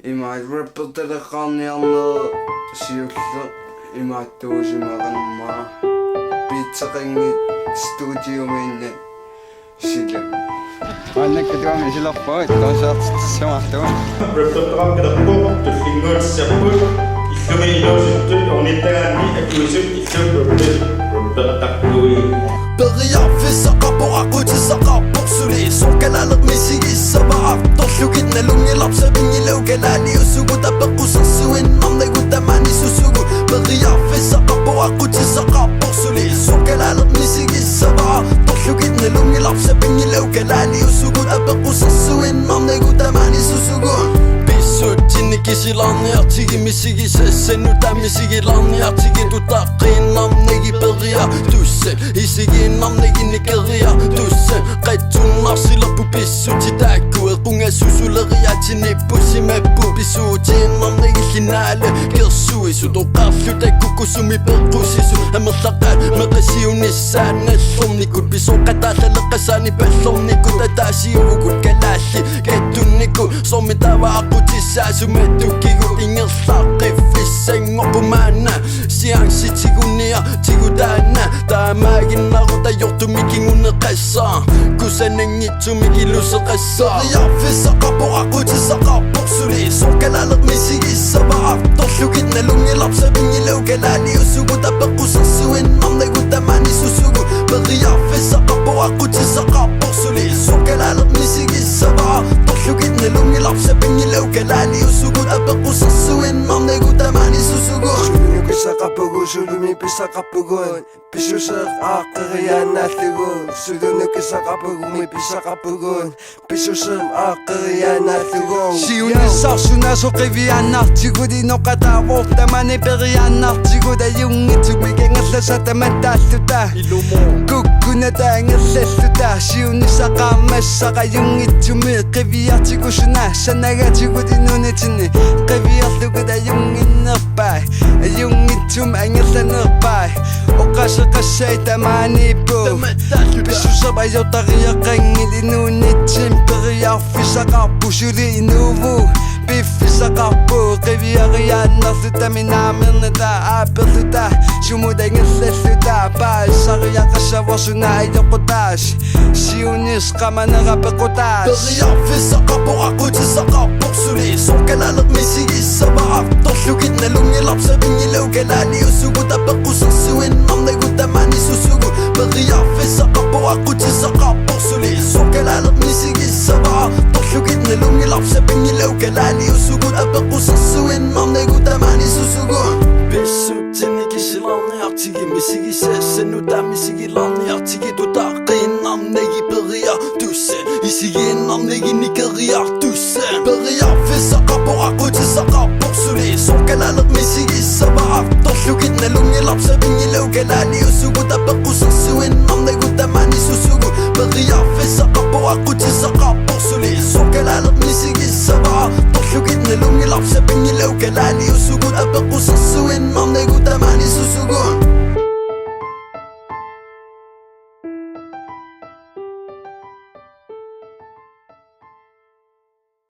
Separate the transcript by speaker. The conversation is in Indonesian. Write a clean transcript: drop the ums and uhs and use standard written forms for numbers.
Speaker 1: Имаат реппертелеққарниарнери сиуллу имааттуусимақанмаа питсеқингит студиуминнат силам
Speaker 2: аннаккатуами силарпаа таасаартиссамаартуа
Speaker 3: репертуаркалерпоо туллингуутиссарпут иллуми илууситтут орниттагаанни акуисут иллууппут репертаққуи
Speaker 4: Periaafisaqapoaqutisaqqarpursuli suqalalermisigissabaartorlukitnalunngilapsapingilaukalaani usugutapeqqusarsuinnarnagutamani susugu Periaafisaqapoaqutisaqqarpursuli suqalalermisigissabaartorlukitnalunngilapsapingilaukalaani usugutapeqqusarsuinnarnagutamani susugu Pissuuttinikisilarniartigimisigisassanutamissigilarniartigi tutaqqinarnigi peria tussen isiginnarniginikeria tussen qatsunnarsilerpu pissutitaakku equngassusuleriatinippusimappu pissuutinnarnigillinaale kersui sutoqarlutakkukusumi peqqusisu amerlaqaat meqisiunissaannallornikut pisoqataallalleqqasaani pallornikut ataasiuvukut kalaalli kattunniku sormitavaaqqutissaasumattukkigu ingerlaaqqiffissangorpumaana siansitigunia tigutaana taamaaginnarutajortumikinguneqassaa kusanangitsumikilluseqassaa Periaafisaqapoaqutisaqqarpursuli suqalalermisigissabaartorlukitnalunngilapsapingilaukalaani usugutapeqqusarsuinnarnagutamani susugu Periaafisaqapoaqutisaqqarpursuli suqalalermisigissabaartorlukitnalunngilapsapingilaukalaani usugutapeqqusarsuinnarnagutamani susugu
Speaker 5: Sulunukisaqqapugu sulumipisaqapugun pissuseqqaaqqeriaanaallugun sulunukisaqqapugumi pisaqapugun pissuseqqaaqqeriaanaallugun
Speaker 2: siunissarsunasoqiviaannartigudi noqataaruortamani periaannartiguda junngitsumikangерласатаматтааллута куккунатаангерлаллута siunissaqaammaссақаюнгитсуми қивиартигусуна санагатигуди нунитини қивиарлугуда юнгиннерпай юнгитсум ангерланерпай оққасеқассаитамааниппу писсусерпайотариаққангилинуунитсим периарфисақарпусули инууву пиффисақарпу қивиариааннерлутаминаамерната ааперлута сумудангерлаллута паассариақассаварсуна аёқутаас сиунис қаманерапеқутаас
Speaker 4: Periaafisaqapoaqutisaqqarpursuli suqalalermisigissabaartorlukitnalunngilapsapingilaukalaani usugutapeqqusarsuinnarnagutamani susugu Periaafisaqapoaqutisaqqarpursuli suqalalermisigissabaartorlukitnalunngilapsapingilaukalaani usugutapeqqusarsuinnarnagutamani susugu Periaafisaqapoaqutisaqqarpursuli suqalalermisigissabaartorlukitnalunngilapsapingilaukalaani usugutapeqqusarsuinnarnagutamani susugu Periaafisaqapoaqutisaqqarpursuli suqalalermisigissabaartorlukitnalunngilapsapingilaukalaani usugutapeqqusarsuinnarnagutamani susugu Pissuuttinikisilarniartigimisigisassanutamissigilarniartigi tutaqqinarnagi peria tussen isiginnarniginikeria tussen Periaafisaqapoaqutisaqqarpursuli suqalalermisigissabaartorlukitnalunngilapsapingilaukalaani usugutapeqqusarsuinnarnagutamani susugu Periaafisaqapoaqutisaqqarpursuli suqalalermisigissabaartorlukitnalunngilapsapingilaukalaani usugutapeqqusarsuinnarnagutamani susugu